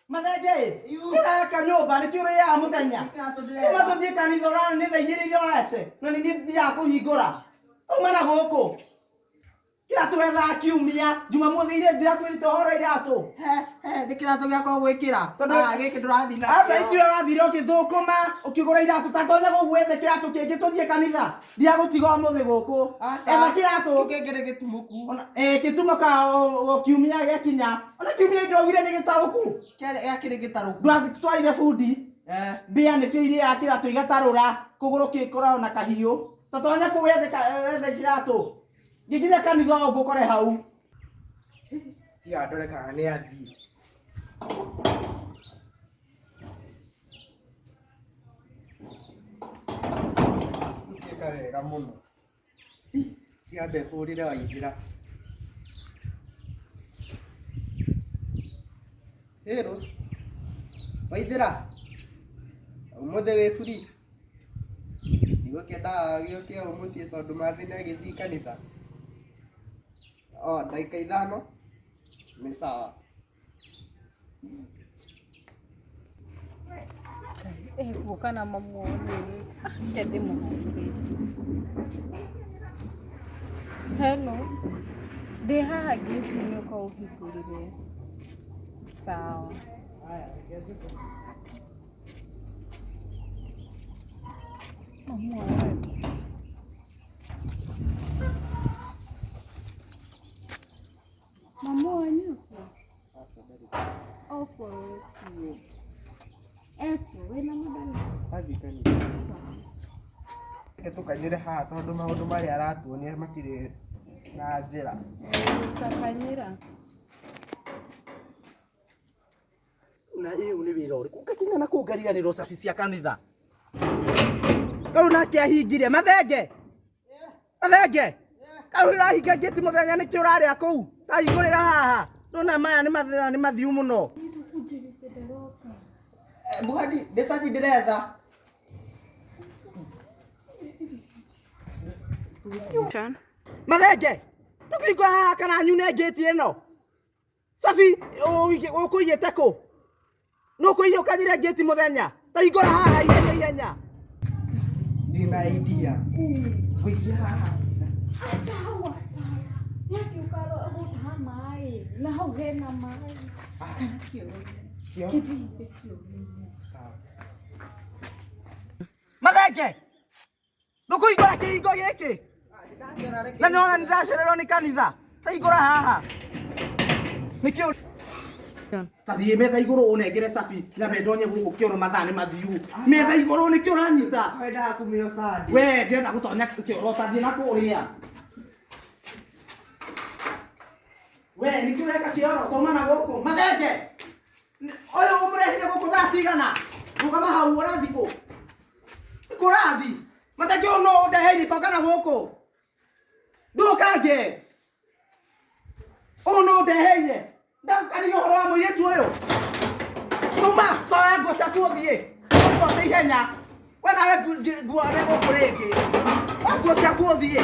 Mathenge, ira kanyumba ni kiuri ya muthenya. Kuma tuthie kanitha urani ni thaigiri irorete. Na ni ndia kuhingura. Uma na guku. Kira turetha kiumia, Jumamothi ile ndirakwirite horo iratu. Ndikiratu giakwa gwikira. Giki ndurathina. Asa itire wathire ukithukuma, ukigura iratu tatonya gugwethe kiratu kingi tuthie kanitha. Ndia gutiga muthi guku. Ema kiratu. Kingere gitumuku. Gitumuka kiumia gikinya. Ona kiumia ndogire ni gitaruku. Yakire gitaruku. Ndwathi twarire bundi. Bia ni cio iria kiratu igatarura, kuguru kikora na kahiu. Tatonya kuwethe kiratu. Giginya kanitha ngukore hau. Ya ndore kana ni athi. Usieka wega muno. Tiambe kurire waithira. Hero. Waithira. Umuthe we buri. Nigukenda gioke umucie tondu mathina agithii kanitha. Dakika 5 ni sawa. Gukana mamuone kende muhuri. Hello. De haha gate ni kwa uhingurire. Sawa. Haya, ngejuko. Mamuone. Mamuone. Opo you. Epo wena mudani. Hathi kanitha. Tukanyire haha tondu maundu mari aratuonia matire na njira. Kakanyira. Na ni wira uriku gakinya na kungariganirwo cabi cia kanitha. Kau nake ahingire Mathenge. Mathenge. Kau irahinga gate muthenya niki uraria kuu. Tahingurira haha. Ndona maya ni mathiu muno. Buhadi, desafi ndiretha. Mathenge. Ndukwigua haha kana nyune gate ino. Safi ukuigite ku. Nukuire ukanyire gate muthenya. Tahingura haha ihenya. Ndina idea. Kuikia haha. Sawa. Yaki ukaro agutha mai. Na hau hena mai. Kana kio. Kio. Sawa. Mathenge. Ndukuigua kihingo giki. Na nona ndiracirerwo ni kanitha. Tahingura haha. Nikio tathie metha iguru unengere safi na mendonye guku kioro mathaa ni mathiu metha iguru ni kioro anyita Wenda kumio sadi. we ndenda gutonya kioro tathie na kuria we ni kiureka kioro tomana guku Mathenge oyo umurehire guku thaa cigana rugama hau urathi ku kurathi Mathenge no ndeheire tokana guku ndukange ono ndeheire ndakaniga horo wa muiretu uyu tuma toya ngo cia kuothie ngo ihenya we nawe nguo ne gukuringi ngo cia kuothie